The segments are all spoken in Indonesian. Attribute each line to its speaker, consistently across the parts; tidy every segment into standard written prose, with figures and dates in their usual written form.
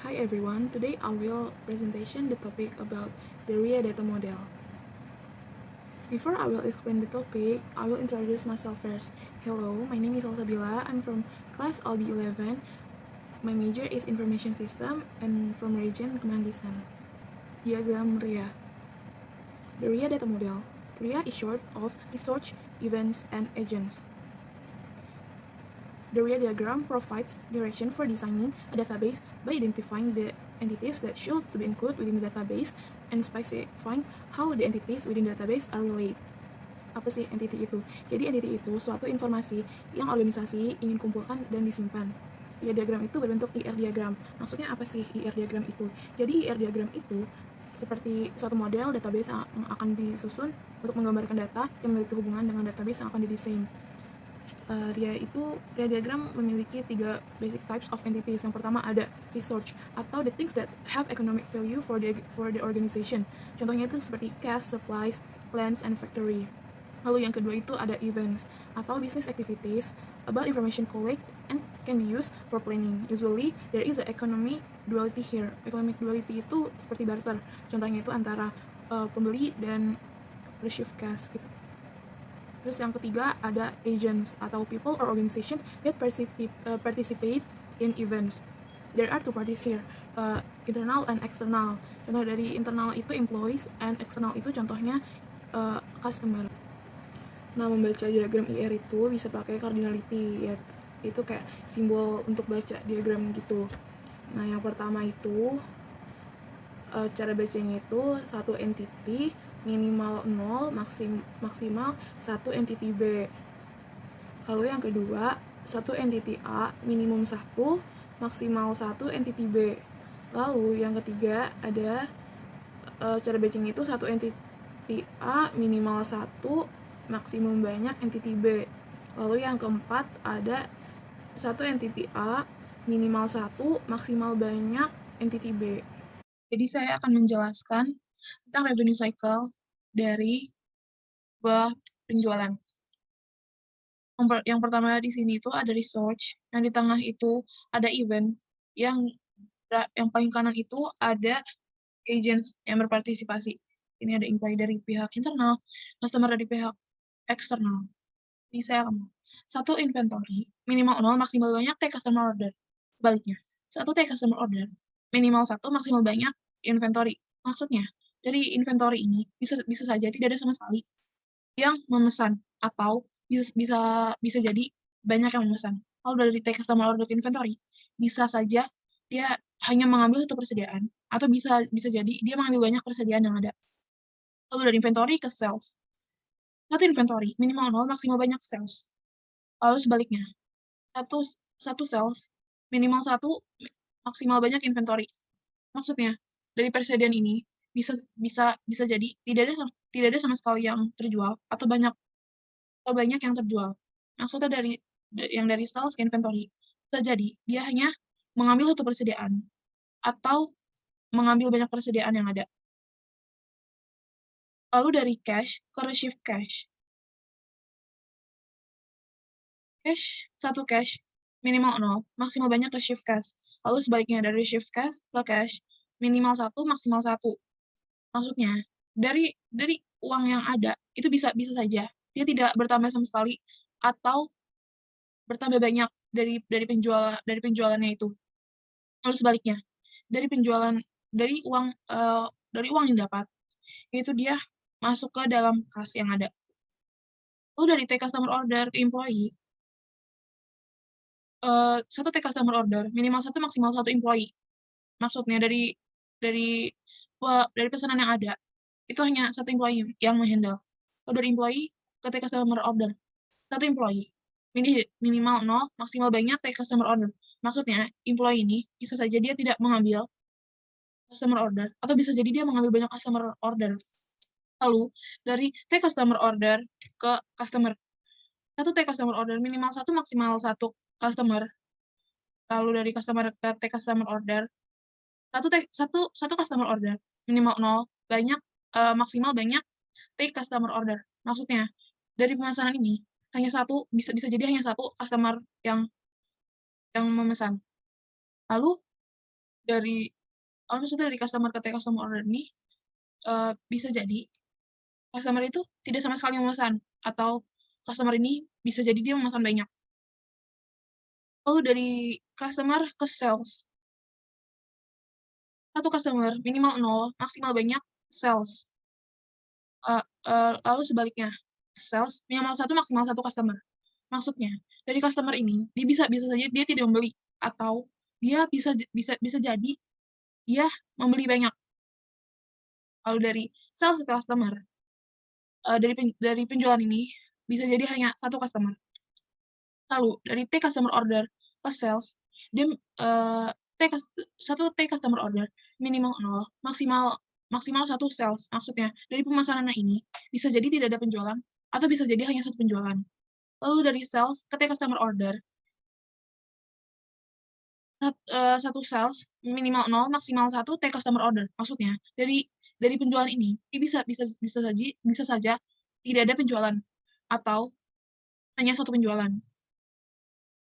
Speaker 1: Hi everyone, today I will presentation the topic about the RIA data model. Before I will explain the topic, I will introduce myself first. Hello, my name is Alsabila. I'm from class LB11. My major is Information System and from region Kemanggisan. Diagram RIA. The RIA data model. RIA is short of Research, Events, and Agents. The RIA diagram provides direction for designing a database by identifying the entities that should to be included within the database and specifying how the entities within the database are related. Apa sih entity itu? Jadi entity itu suatu informasi yang organisasi ingin kumpulkan dan disimpan. RIA diagram itu berbentuk IR diagram. Maksudnya apa sih IR diagram itu? Jadi IR diagram itu seperti suatu model database yang akan disusun untuk menggambarkan data yang memiliki hubungan dengan database yang akan didesain. RIA diagram memiliki 3 basic types of entities. Yang pertama ada research atau the things that have economic value for the organization. Contohnya itu seperti cash, supplies, plants, and factory. Lalu yang kedua itu ada events atau business activities about information collect and can be used for planning. Usually there is a economic duality here. Economic duality itu seperti barter. Contohnya itu antara pembeli dan receive cash gitu. Terus yang ketiga ada agents atau people or organization that participate in events. There are two parties here, internal and external. Contoh dari internal itu employees and external itu contohnya customer. Nah, membaca diagram IR itu bisa pakai cardinality, ya itu kayak simbol untuk baca diagram gitu. Nah, yang pertama itu cara bacanya itu satu entity minimal 0, maksimal 1 entity B. Lalu yang kedua, satu entity A minimum 1, maksimal 1 entity B. Lalu yang ketiga ada cara bacanya itu satu entity A minimal 1, maksimum banyak entity B. Lalu yang keempat ada satu entity A minimal 1, maksimal banyak entity B. Jadi saya akan menjelaskan tentang revenue cycle dari sebuah penjualan. Yang pertama di sini itu ada research, yang di tengah itu ada event, yang paling kanan itu ada agents yang berpartisipasi. Ini ada inquiry dari pihak internal, customer dari pihak eksternal. Ini saya akan satu inventory, minimal 0, maksimal banyak take customer order. Sebaliknya, satu take customer order, minimal 1, maksimal banyak inventory. Maksudnya, dari inventory ini bisa saja tidak ada sama sekali yang memesan atau bisa jadi banyak yang memesan. Kalau dari take customer order inventory, bisa saja dia hanya mengambil satu persediaan atau bisa jadi dia mengambil banyak persediaan yang ada. Lalu dari inventory ke sales. Satu inventory minimal 0, maksimal banyak sales. Lalu sebaliknya, satu sales minimal 1, maksimal banyak inventory. Maksudnya, dari persediaan ini bisa jadi tidak ada sama sekali yang terjual atau banyak yang terjual. Maksudnya dari sales ke inventory. Bisa jadi dia hanya mengambil satu persediaan atau mengambil banyak persediaan yang ada. Lalu dari cash ke receive cash. Satu cash minimal 0, maksimal banyak receive cash. Lalu sebaliknya dari receive cash ke cash, minimal 1, maksimal 1. Maksudnya, dari uang yang ada, itu bisa saja dia tidak bertambah sama sekali atau bertambah banyak dari penjualannya itu. Lalu sebaliknya, dari uang yang dapat, itu dia masuk ke dalam kas yang ada. Lalu dari take customer order ke employee, satu take customer order, minimal 1, maksimal 1 employee. Maksudnya dari pesanan yang ada, itu hanya satu employee yang menghandle. Kalau dari employee ke take customer order, satu employee, minimal 0, maksimal banyak take customer order. Maksudnya, employee ini bisa saja dia tidak mengambil customer order, atau bisa jadi dia mengambil banyak customer order. Lalu, dari take customer order ke customer, satu take customer order, minimal 1, maksimal 1 customer. Lalu dari customer ke take customer order, satu customer order, minimal 0, maksimal banyak take customer order. Maksudnya, dari pemesanan ini, hanya satu, bisa jadi hanya satu customer yang memesan. Lalu, dari kalau misalnya dari customer ke customer order nih, bisa jadi customer itu tidak sama sekali memesan, atau customer ini bisa jadi dia memesan banyak. Lalu dari customer ke sales, satu customer minimal 0, maksimal banyak sales. Lalu sebaliknya, sales minimal 1, maksimal 1 customer. Maksudnya, dari customer ini, dia bisa saja dia tidak membeli, atau dia bisa jadi dia membeli banyak. Lalu dari sales ke customer, dari penjualan ini bisa jadi hanya satu customer. Lalu dari T customer order ke sales, dia satu T customer order minimal 0, maksimal satu sales. Maksudnya dari pemesanan ini bisa jadi tidak ada penjualan, atau bisa jadi hanya satu penjualan. Lalu dari sales ke T customer order, satu sales minimal 0, maksimal satu T customer order. Maksudnya dari penjualan ini bisa saja tidak ada penjualan, atau hanya satu penjualan.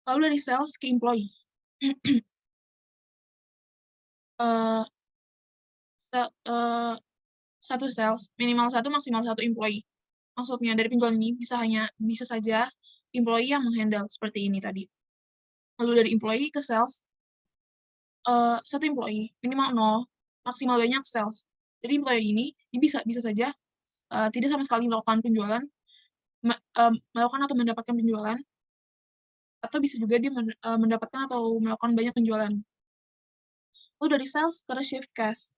Speaker 1: Lalu dari sales ke employee, uh, satu sales minimal satu, maksimal satu employee. Maksudnya dari penjualan ini bisa saja employee yang menghandle seperti ini tadi. Lalu dari employee ke sales, satu employee minimal 0, maksimal banyak sales. Jadi employee ini bisa saja tidak sama sekali melakukan penjualan, melakukan atau mendapatkan penjualan, atau bisa juga dia mendapatkan atau melakukan banyak penjualan. Lalu dari sales ke receive cash,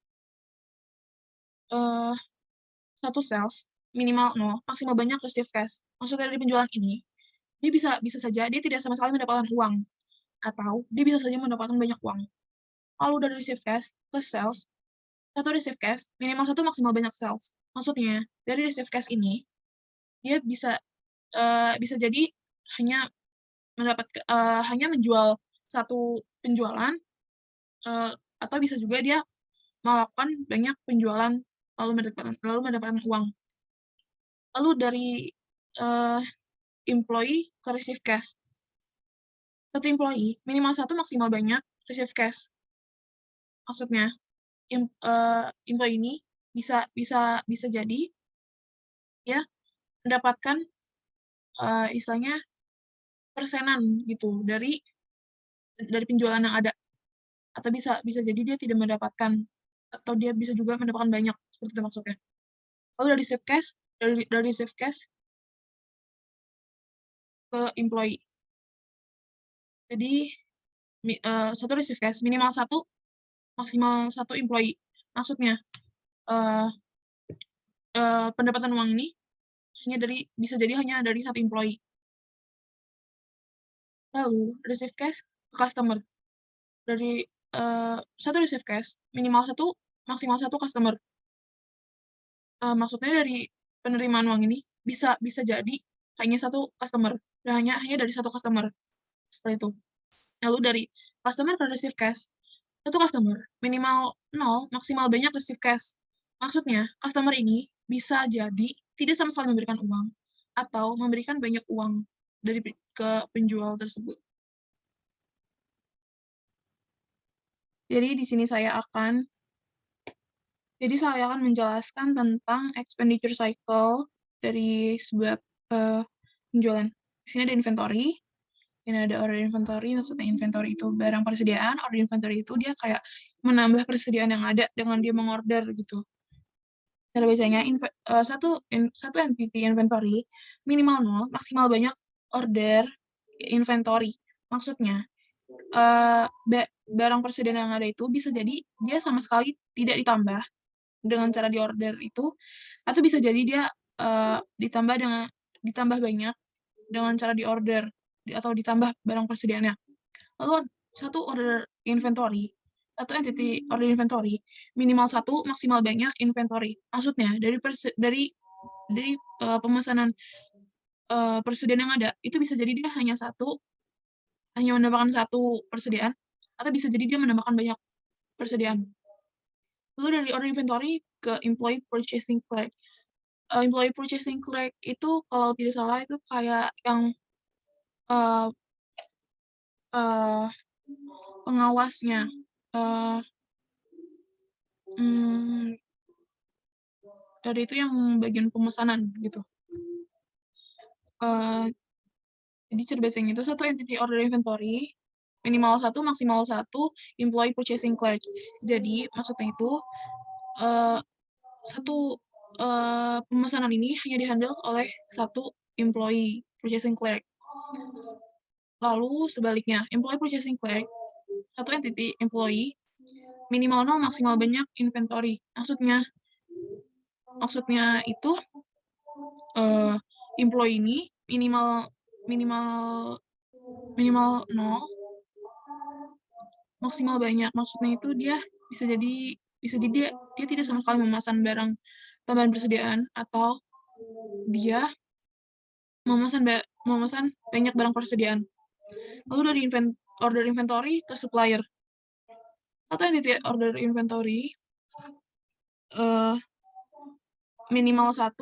Speaker 1: satu sales minimal 0, maksimal banyak receive cash. Maksudnya dari penjualan ini, dia bisa saja dia tidak sama sekali mendapatkan uang, atau dia bisa saja mendapatkan banyak uang. Lalu dari receive cash ke sales, satu receive cash minimal satu, maksimal banyak sales. Maksudnya dari receive cash ini dia bisa jadi hanya hanya menjual satu penjualan, atau bisa juga dia melakukan banyak penjualan lalu mendapatkan uang. Lalu dari employee ke receive cash, satu employee minimal satu, maksimal banyak receive cash. Maksudnya employee ini bisa jadi ya mendapatkan istilahnya persenan gitu dari penjualan yang ada, atau bisa jadi dia tidak mendapatkan, atau dia bisa juga mendapatkan banyak, seperti itu maksudnya. Lalu dari save cash ke employee, jadi satu receive cash minimal satu, maksimal satu employee. Maksudnya pendapatan uang ini bisa jadi hanya dari satu employee. Lalu receive cash ke customer, dari satu receive cash minimal satu, maksimal satu customer. Maksudnya dari penerimaan uang ini bisa jadi hanya satu customer, dan hanya dari satu customer, seperti itu. Lalu dari customer ke receive cash, satu customer minimal 0, maksimal banyak receive cash. Maksudnya customer ini bisa jadi tidak sama sekali memberikan uang, atau memberikan banyak uang ke penjual tersebut. Jadi di sini saya akan menjelaskan tentang expenditure cycle dari sebuah penjualan. Di sini ada inventory, ini ada order inventory. Maksudnya inventory itu barang persediaan, order inventory itu dia kayak menambah persediaan yang ada dengan dia mengorder gitu. Cara bacanya, satu entity inventory minimal 0, maksimal banyak order inventory. Maksudnya barang persediaan yang ada itu bisa jadi dia sama sekali tidak ditambah dengan cara di order itu, atau bisa jadi dia ditambah banyak dengan cara di order, atau ditambah barang persediaannya. Lalu satu entity order inventory minimal satu, maksimal banyak inventory. Maksudnya dari pemesanan persediaan yang ada itu bisa jadi dia hanya menambahkan satu persediaan, atau bisa jadi dia menambahkan banyak persediaan. Lalu dari order inventory ke employee purchasing clerk. Employee purchasing clerk itu kalau tidak salah itu kayak yang uh, uh, pengawasnya, uh, hmm, dari itu yang bagian pemesanan gitu. Jadi cara bacanya itu satu entity order inventory, minimal 1, maksimal 1, employee purchasing clerk. Jadi maksudnya itu satu pemesanan ini hanya dihandle oleh satu employee purchasing clerk. Lalu sebaliknya, employee purchasing clerk, satu entity employee, minimal 0, maksimal banyak inventory. Maksudnya itu employee ini minimal minimal minimal 0, maksimal banyak. Maksudnya itu dia bisa jadi dia tidak sama sekali memesan barang tambahan persediaan, atau dia memesan banyak barang persediaan. Lalu dari order inventory ke supplier. Satu entity order inventory minimal 1,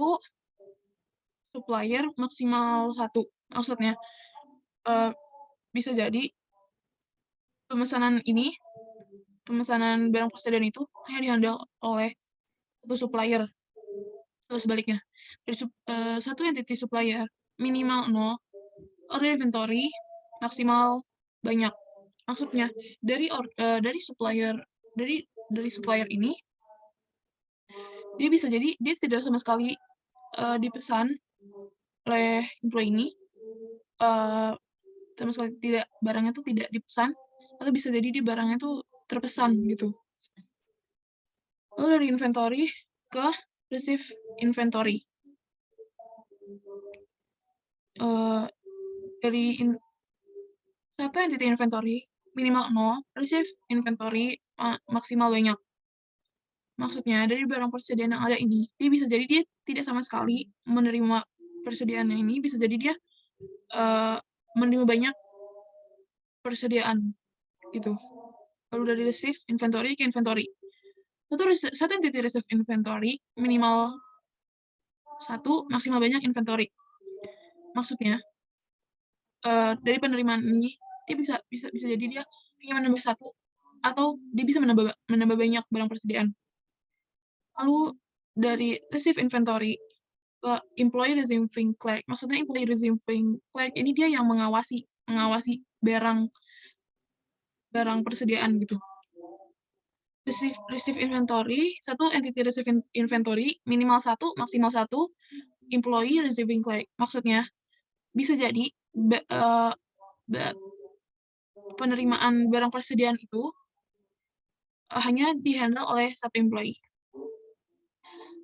Speaker 1: supplier maksimal 1. Maksudnya bisa jadi pemesanan barang persediaan itu hanya dihandle oleh satu supplier, atau sebaliknya. Dari satu entity supplier minimal 0, order inventory maksimal banyak. Maksudnya dari supplier ini dia bisa jadi dia tidak sama sekali dipesan oleh employee ini, sama sekali barangnya tuh tidak dipesan, atau bisa jadi di barangnya tuh terpesan gitu. Lalu dari inventory ke receive inventory. Dari satu entity inventory minimal 0, receive inventory maksimal banyak. Maksudnya dari barang persediaan yang ada ini, dia bisa jadi dia tidak sama sekali menerima persediaan ini, bisa jadi dia menerima banyak persediaan gitu. Lalu dari receive inventory ke inventory. Satu entity receive inventory minimal 1, maksimal banyak inventory. Maksudnya dari penerimaan ini dia bisa jadi dia hanya menambah 1, atau dia bisa menambah banyak barang persediaan. Lalu dari receive inventory ke employee receiving clerk. Maksudnya employee receiving clerk ini dia yang mengawasi barang persediaan gitu. Receive inventory, satu entity receive inventory minimal 1, maksimal 1, employee receiving clerk. Maksudnya bisa jadi penerimaan barang persediaan itu hanya dihandle oleh satu employee.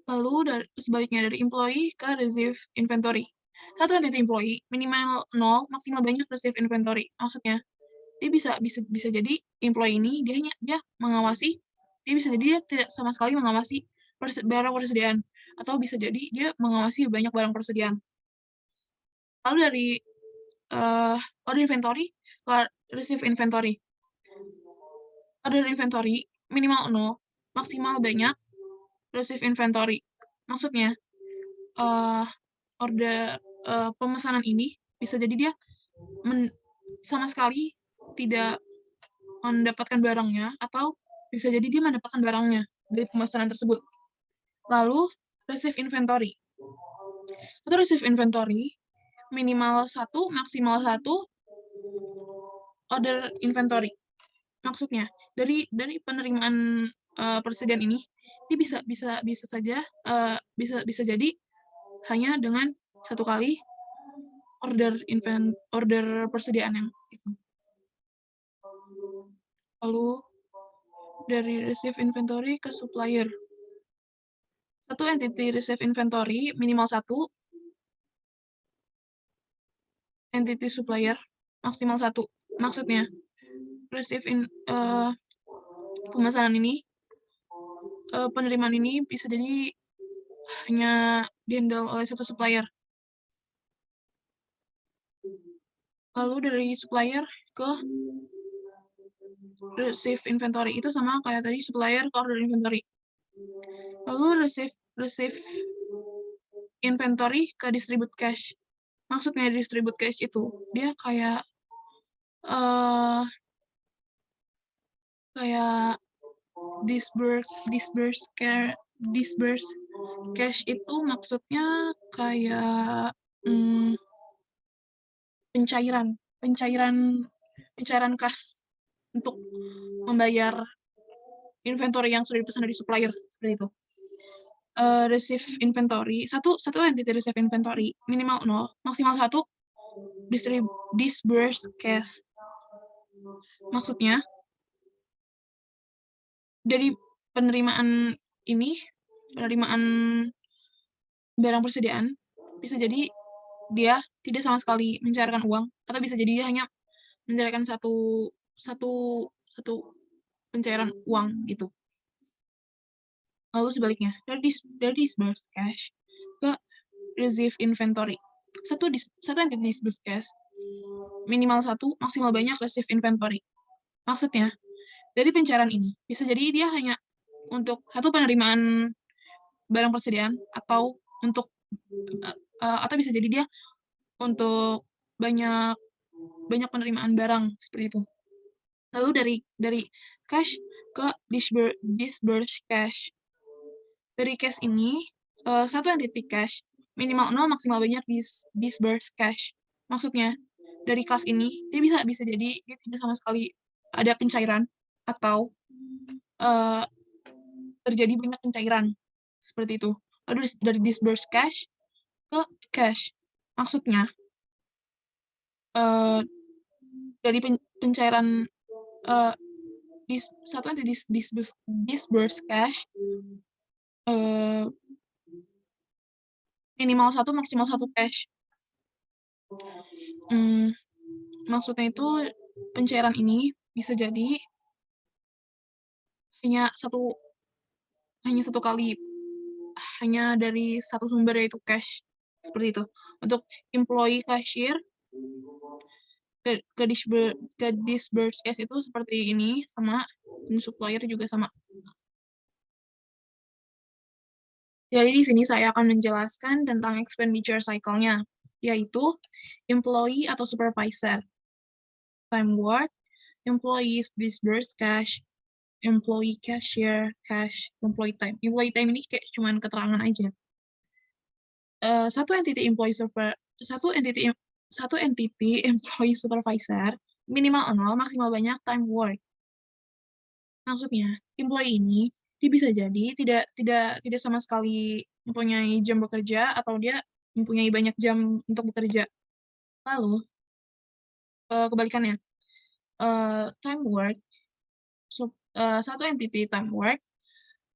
Speaker 1: Lalu sebaliknya dari employee ke receive inventory. Satu entity employee minimal 0, maksimal banyak receive inventory. Maksudnya dia bisa jadi employee ini dia mengawasi, dia bisa jadi dia tidak sama sekali mengawasi barang persediaan, atau bisa jadi dia mengawasi banyak barang persediaan. Lalu dari order inventory ke receive inventory. Order inventory minimal 0, maksimal banyak receive inventory. Maksudnya order pemesanan ini bisa jadi dia sama sekali tidak mendapatkan barangnya, atau bisa jadi dia mendapatkan barangnya dari pemesanan tersebut. Lalu receive inventory. Itu receive inventory minimal 1, maksimal 1 order inventory. Maksudnya dari penerimaan persediaan ini dia bisa jadi hanya dengan satu kali order persediaan yang itu. Lalu dari receive inventory ke supplier. Satu entity receive inventory minimal 1, entity supplier maksimal 1. Maksudnya receive pemesanan ini, penerimaan ini bisa jadi hanya dihandle oleh satu supplier. Lalu dari supplier ke receive inventory itu sama kayak tadi supplier ke order inventory. Lalu receive inventory ke distribute cash. Maksudnya distribute cash itu dia kayak kayak disburse cash itu maksudnya kayak pencairan kas untuk membayar inventory yang sudah dipesan dari supplier seperti itu. Receive inventory satu entity receive inventory minimal 0, maksimal 1 disburse cash. Maksudnya dari penerimaan barang persediaan, bisa jadi dia tidak sama sekali mencairkan uang, atau bisa jadi dia hanya mencairkan satu pencairan uang gitu. Lalu sebaliknya, dari disburse cash ke receive inventory. Satu entity disburse cash, minimal 1, maksimal banyak receive inventory. Maksudnya, dari pencairan ini, bisa jadi dia hanya untuk satu penerimaan barang persediaan, atau bisa jadi dia untuk banyak penerimaan barang seperti itu. Lalu dari cash ke disburse cash. Dari cash ini, satu entity cash minimal 0, maksimal banyak disburse cash. Maksudnya, dari kas ini dia bisa jadi dia tidak sama sekali ada pencairan, atau terjadi banyak pencairan seperti itu. Lalu dari disburse cash ke cash, maksudnya dari pencairan satu entity disburse cash minimal 1, maksimal 1 cash. Maksudnya itu pencairan ini bisa jadi hanya satu kali, hanya dari satu sumber, yaitu cash seperti itu. Untuk employee cashier ke disburse cash itu seperti ini, sama supplier juga sama. Jadi di sini saya akan menjelaskan tentang expenditure cycle-nya, yaitu employee atau supervisor, time work, employees disburse cash, employee cashier cash, employee time. Employee time ini kayak cuman keterangan aja. Satu entity employee supervisor minimal 0, maksimal banyak time work. Maksudnya, employee ini dia bisa jadi tidak sama sekali mempunyai jam bekerja, atau dia mempunyai banyak jam untuk bekerja. Lalu kebalikannya, time work, satu entity time work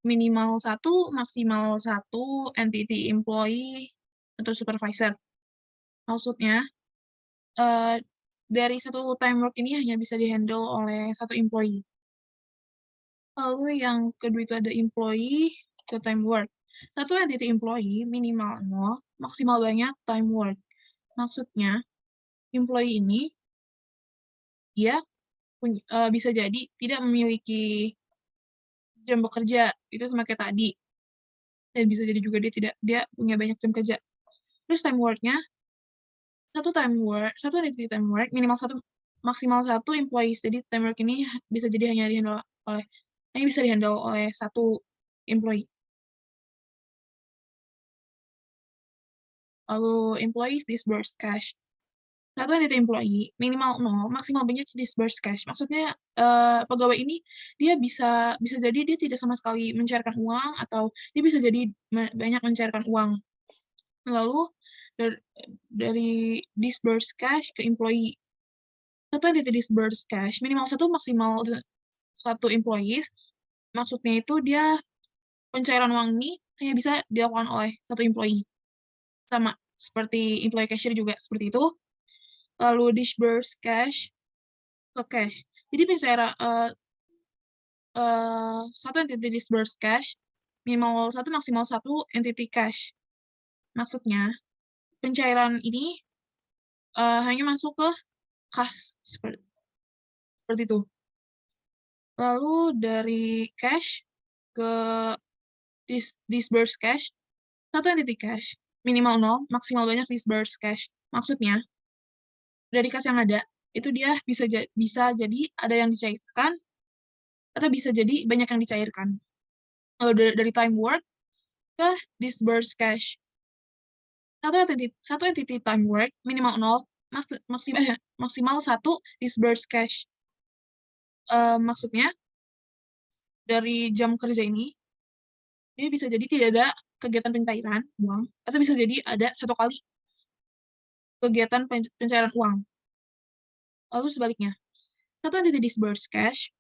Speaker 1: minimal 1, maksimal 1 entity employee atau supervisor. Maksudnya, dari satu time work ini hanya bisa dihandle oleh satu employee. Lalu yang kedua itu ada employee ke time work. Satu entity employee minimal 0, maksimal banyak time work. Maksudnya, employee ini dia bisa jadi tidak memiliki jam bekerja, itu sama kayak tadi. Dan bisa jadi juga dia punya banyak jam kerja. Terus time work-nya, satu entity time work minimal 1, maksimal 1 employees. Jadi time work ini bisa jadi hanya bisa dihandle oleh satu employee. Lalu employees disburse cash. Satu entity employee minimal 0, maksimal banyak disburse cash. Maksudnya pegawai ini dia bisa jadi dia tidak sama sekali mencairkan uang, atau dia bisa jadi banyak mencairkan uang. Lalu dari disburse cash ke employee. Satu entity disburse cash minimal 1, maksimal 1 employees. Maksudnya itu dia pencairan uang ini hanya bisa dilakukan oleh satu employee. Sama seperti employee cashier juga seperti itu. Lalu disburse cash ke cash. Jadi pencairan satu entity disburse cash minimal 1, maksimal 1 entity cash. Maksudnya pencairan ini hanya masuk ke kas seperti itu. Lalu dari cash ke disburse cash, satu entity cash minimal 0, maksimal banyak disburse cash. Maksudnya dari kas yang ada itu dia bisa jadi ada yang dicairkan, atau bisa jadi banyak yang dicairkan. Lalu dari time work ke disburse cash. Satu entity time work minimal 0, maksimal 1 disburse cash. Maksudnya dari jam kerja ini dia bisa jadi tidak ada kegiatan pencairan uang, atau bisa jadi ada satu kali kegiatan pencairan uang. Lalu sebaliknya, satu entity disburse cash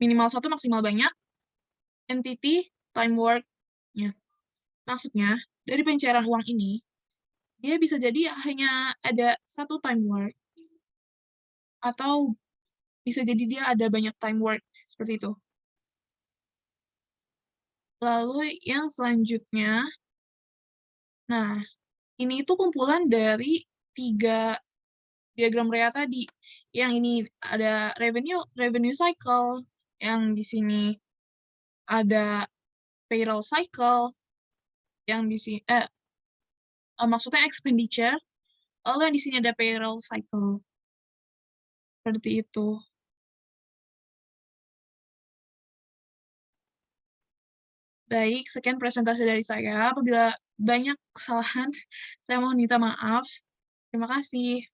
Speaker 1: minimal 1 maksimal banyak entity time work-nya. Maksudnya dari pencairan uang ini dia bisa jadi hanya ada satu time work, atau bisa jadi dia ada banyak time work, seperti itu. Lalu yang selanjutnya, nah, ini itu kumpulan dari 3 diagram Rea tadi. Yang ini ada revenue cycle, yang di sini ada payroll cycle, yang di sini maksudnya expenditure, lalu yang di sini ada payroll cycle. Seperti itu. Baik, sekian presentasi dari saya. Apabila banyak kesalahan, saya mohon minta maaf. Terima kasih.